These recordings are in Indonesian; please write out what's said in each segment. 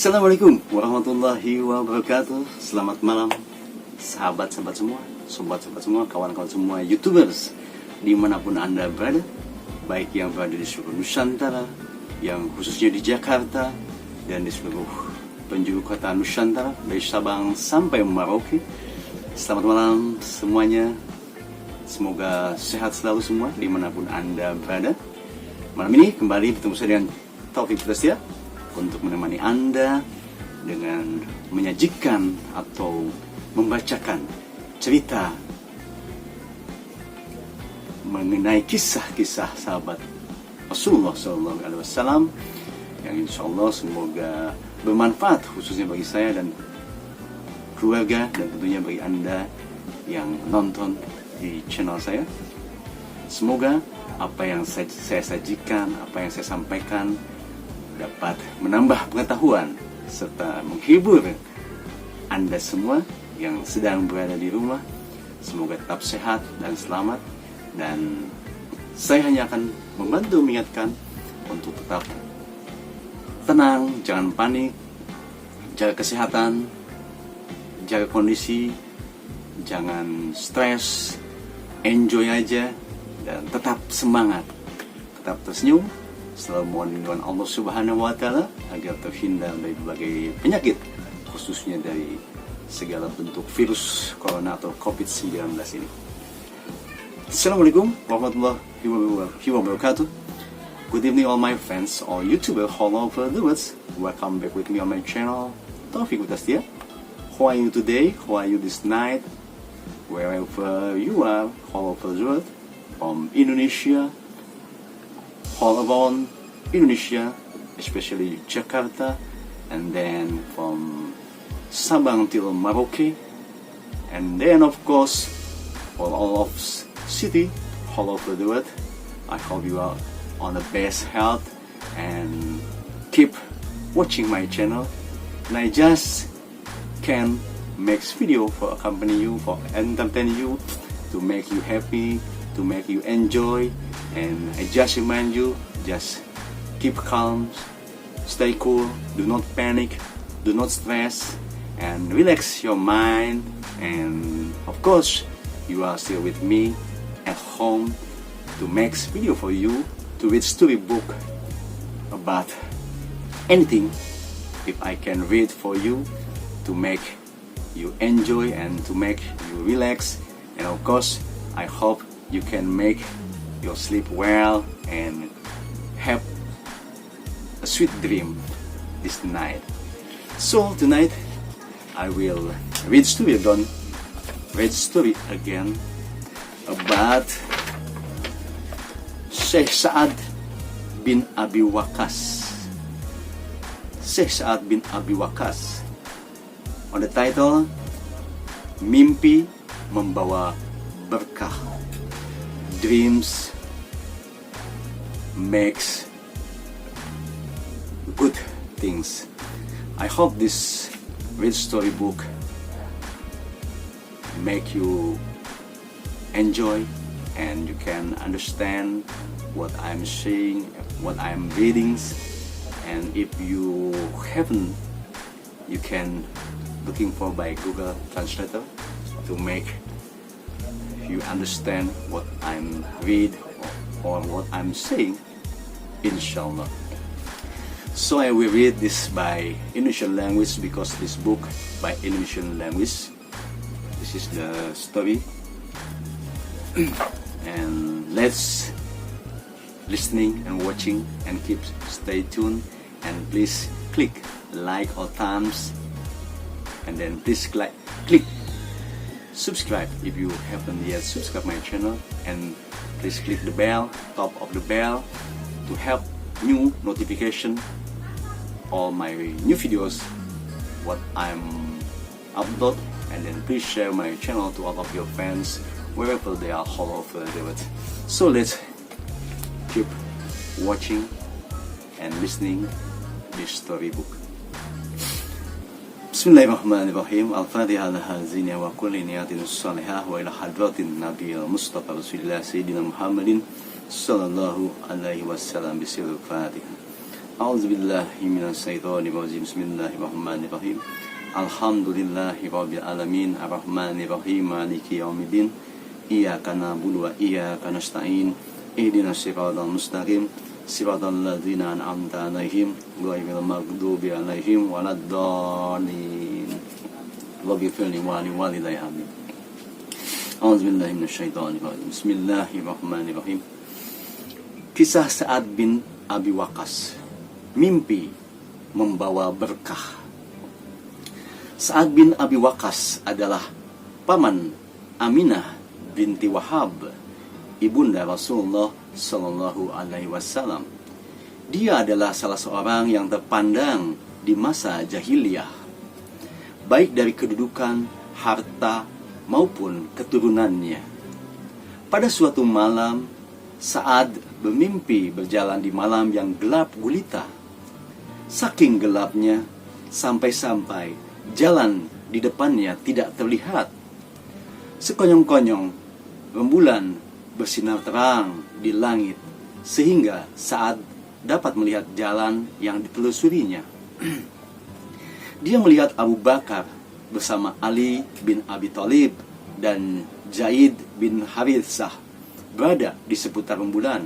Assalamualaikum warahmatullahi wabarakatuh. Selamat malam sahabat-sahabat semua, sobat-sobat semua, kawan-kawan semua, YouTubers dimanapun Anda berada, baik yang berada di seluruh Nusantara, yang khususnya di Jakarta, dan di seluruh penjuru kota Nusantara, dari Sabang sampai Merauke. Selamat malam semuanya. Semoga sehat selalu semua dimanapun Anda berada. Malam ini kembali bertemu saya dengan Taufik Prestia untuk menemani Anda dengan menyajikan atau membacakan cerita mengenai kisah-kisah sahabat Rasulullah SAW yang insya Allah semoga bermanfaat khususnya bagi saya dan keluarga, dan tentunya bagi Anda yang nonton di channel saya. Semoga apa yang saya sajikan, apa yang saya sampaikan dapat menambah pengetahuan serta menghibur Anda semua yang sedang berada di rumah. Semoga tetap sehat dan selamat, dan saya hanya akan membantu mengingatkan untuk tetap tenang, jangan panik, jaga kesehatan, jaga kondisi, jangan stres, enjoy aja, dan tetap semangat, tetap tersenyum. Selalu mohon lindungan Allah Subhanahu wa Ta'ala agar terhindar dari berbagai penyakit, khususnya dari segala bentuk virus corona atau COVID-19 ini. Assalamualaikum warahmatullahi wabarakatuh. Good evening all my friends, all YouTubers all over the world. Welcome back with me on my channel, Taufik Prestia. How are you today? How are you this night? Wherever you are, all over the world, from Indonesia, all around Indonesia, especially Jakarta, and then from Sabang till Merauke, and then of course all of city all over the world. I hope you are on the best health and keep watching my channel, and I just can make video for accompany you, for entertain you, to make you happy, to make you enjoy. And I just remind you, just keep calm, stay cool, do not panic, do not stress, and relax your mind. And of course, you are still with me at home to make video for you, to read storybook about anything. If I can read for you, to make you enjoy and to make you relax. And of course, I hope you can make your sleep well and have a sweet dream this night. So tonight I will read story again about Syekh Sa'ad bin Abi Waqqas. Syekh Sa'ad bin Abi Waqqas. On the title, Mimpi Membawa Berkah. Dreams makes good things. I hope this read storybook make you enjoy and you can understand what I'm saying, what I'm reading. And if you haven't, you can looking for by Google Translator to make you understand what I'm read or what I'm saying, inshallah. So I will read this by Indonesian language because this book by Indonesian language. This is the story. And let's listening and watching and keep stay tuned, and please click like or thumbs, and then please click subscribe if you haven't yet subscribed my channel, and please click the bell, top of the bell, to have new notification all my new videos what I'm upload. And then please share my channel to all of your friends wherever they are all over the world. So let's keep watching and listening this storybook. Bismillahirrahmanirrahim. Al-Fatihah al-Haziniya wa kulli niyatin salihah wa ila hadratin Nabi al-Mustafa Rasulillah Sayyidina Muhammadin sallallahu alaihi wasallam. Bismillahirrahmanirrahim. A'udzubillahi minasyaitonirrajim. Bismillahirrahmanirrahim. Alhamdulillahi rabbil alamin, arrahmanirrahim, maliki yaumiddin. Iyyaka na'budu wa iyyaka nasta'in. Ihdinas siratal mustaqim, siratal ladzina an'amta 'alaihim ghairil maghdubi 'alaihim waladdallin. Waghfirli wa li walidayya amin. A'udzubillahi minasyaitonirrajim. Bismillahirrahmanirrahim. Kisah Sa'ad bin Abi Waqqas. Mimpi membawa berkah. Sa'ad bin Abi Waqqas adalah paman Aminah binti Wahab, ibunda Rasulullah Shallallahu Alaihi Wasallam. Dia adalah salah seorang yang terpandang di masa jahiliyah, baik dari kedudukan, harta, maupun keturunannya. Pada suatu malam, Sa'ad bermimpi berjalan di malam yang gelap gulita. Saking gelapnya, sampai-sampai jalan di depannya tidak terlihat. Sekonyong-konyong, rembulan bersinar terang di langit, sehingga Sa'ad dapat melihat jalan yang ditelusurinya. Dia melihat Abu Bakar bersama Ali bin Abi Thalib dan Zaid bin Harithah berada di seputar rembulan.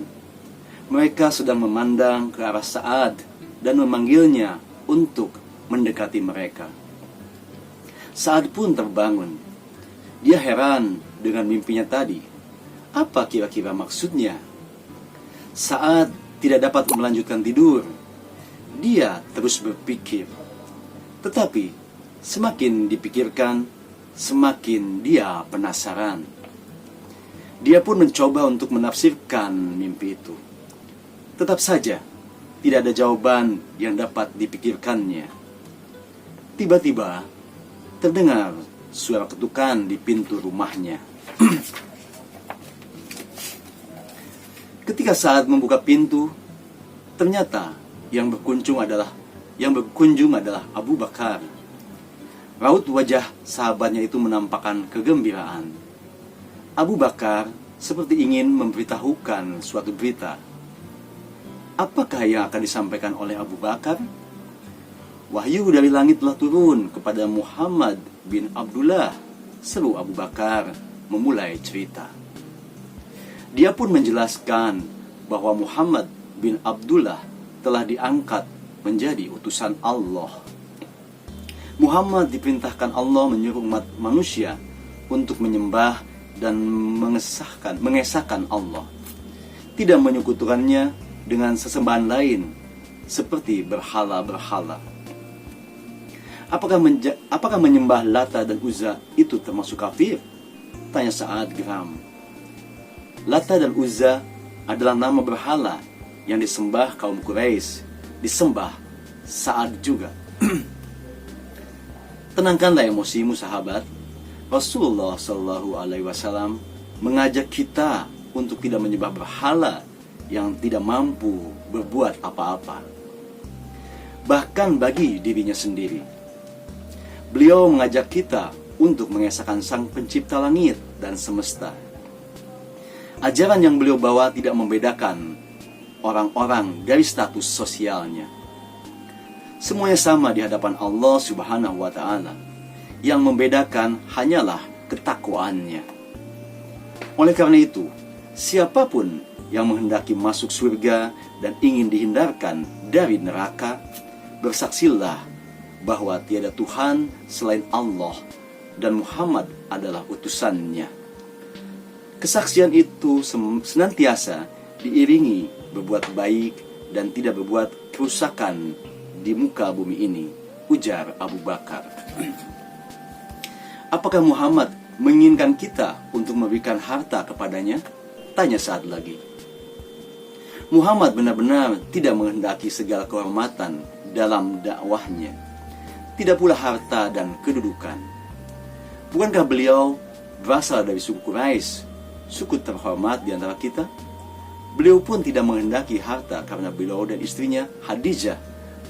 Mereka sedang memandang ke arah Sa'ad dan memanggilnya untuk mendekati mereka. Sa'ad pun terbangun. Dia heran dengan mimpinya tadi. Apa kira-kira maksudnya? Sa'ad tidak dapat melanjutkan tidur. Dia terus berpikir. Tetapi semakin dipikirkan, semakin dia penasaran. Dia pun mencoba untuk menafsirkan mimpi itu. Tetap saja tidak ada jawaban yang dapat dipikirkannya. Tiba-tiba terdengar suara ketukan di pintu rumahnya. Ketika Sa'ad membuka pintu, ternyata yang berkunjung adalah Abu Bakar. Raut wajah sahabatnya itu menampakkan kegembiraan. Abu Bakar seperti ingin memberitahukan suatu berita. Apakah yang akan disampaikan oleh Abu Bakar? Wahyu dari langit telah turun kepada Muhammad bin Abdullah, seru Abu Bakar memulai cerita. Dia pun menjelaskan bahwa Muhammad bin Abdullah telah diangkat menjadi utusan Allah. Muhammad diperintahkan Allah menyuruh umat manusia untuk menyembah dan mengesahkan Allah, tidak menyekutukannya dengan sesembahan lain seperti berhala-berhala. Apakah menyembah Lata dan Uzza itu termasuk kafir? Tanya Sa'ad geram. Lata dan Uzza adalah nama berhala yang disembah kaum Quraisy, disembah Sa'ad juga. Tenangkanlah emosimu sahabat. Rasulullah Shallallahu Alaihi Wasallam mengajak kita untuk tidak menyembah berhala yang tidak mampu berbuat apa-apa, bahkan bagi dirinya sendiri. Beliau mengajak kita untuk mengesahkan Sang Pencipta langit dan semesta. Ajaran yang beliau bawa tidak membedakan orang-orang dari status sosialnya. Semuanya sama di hadapan Allah Subhanahu wa Ta'ala. Yang membedakan hanyalah ketakwaannya. Oleh karena itu, siapapun yang menghendaki masuk surga dan ingin dihindarkan dari neraka, bersaksilah bahwa tiada Tuhan selain Allah dan Muhammad adalah utusannya. Kesaksian itu senantiasa diiringi berbuat baik dan tidak berbuat kerusakan di muka bumi ini, ujar Abu Bakar. Apakah Muhammad menginginkan kita untuk memberikan harta kepadanya? Tanya Sa'ad lagi. Muhammad benar-benar tidak menghendaki segala kehormatan dalam dakwahnya, tidak pula harta dan kedudukan. Bukankah beliau berasal dari suku Quraisy, suku terhormat di antara kita? Beliau pun tidak menghendaki harta karena beliau dan istrinya Khadijah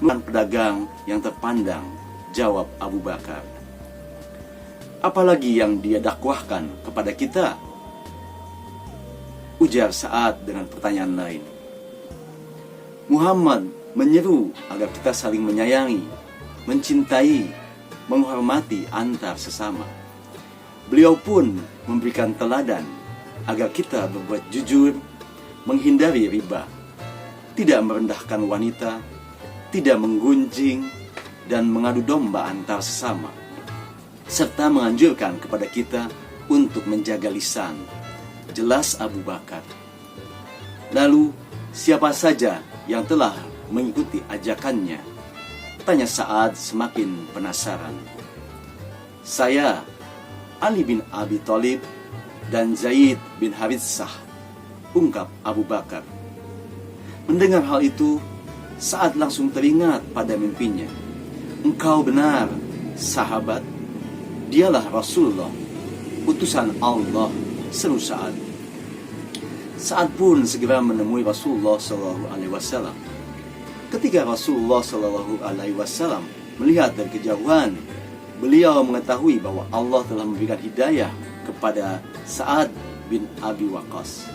merupakan pedagang yang terpandang, jawab Abu Bakar. Apalagi yang dia dakwahkan kepada kita? Ujar Sa'ad dengan pertanyaan lain. Muhammad menyeru agar kita saling menyayangi, mencintai, menghormati antar sesama. Beliau pun memberikan teladan agar kita berbuat jujur, menghindari riba, tidak merendahkan wanita, tidak menggunjing, dan mengadu domba antar sesama, serta menganjurkan kepada kita untuk menjaga lisan. Jelas Abu Bakar. Lalu, siapa saja yang telah mengikuti ajakannya? Tanya Sa'ad semakin penasaran. Saya, Ali bin Abi Thalib, dan Zaid bin Haritsah, ungkap Abu Bakar. Mendengar hal itu, Sa'ad langsung teringat pada mimpinya. Engkau benar, sahabat. Dialah Rasulullah, utusan Allah, seru Sa'ad. Sa'ad pun segera menemui Rasulullah SAW. Ketika Rasulullah SAW melihat dari kejauhan, beliau mengetahui bahwa Allah telah memberikan hidayah kepada Sa'ad bin Abi Waqqas.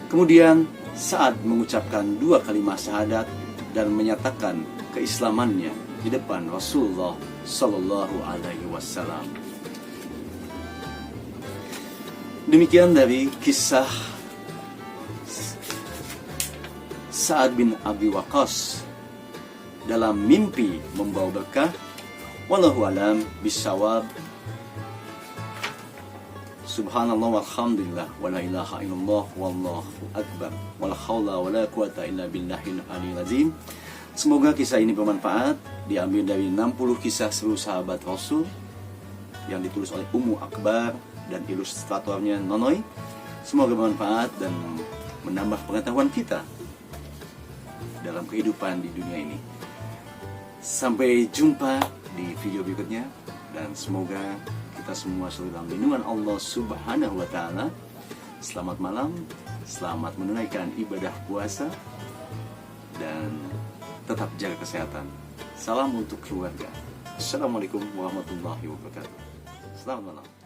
Kemudian Sa'ad mengucapkan 2 kalimat syahadat dan menyatakan keislamannya di depan Rasulullah SAW. Demikian dari kisah Sa'ad bin Abi Waqqas dalam mimpi membawa berkah. Wallahu alam bisawab. Subhanallah walhamdulillah wala ilaha illallah wallahu akbar wala haula wala quwata illa billahil aliyil azim. Semoga kisah ini bermanfaat, diambil dari 60 kisah seru sahabat Rasul yang ditulis oleh Ummu Akbar dan ilustratornya Nonoy. Semoga bermanfaat dan menambah pengetahuan kita dalam kehidupan di dunia ini. Sampai jumpa di video berikutnya, dan semoga kita semua selalu dalam lindungan Allah Subhanahu wa Ta'ala. Selamat malam, selamat menunaikan ibadah puasa, dan tetap jaga kesehatan. Salam untuk keluarga. Assalamualaikum warahmatullahi wabarakatuh. Selamat malam.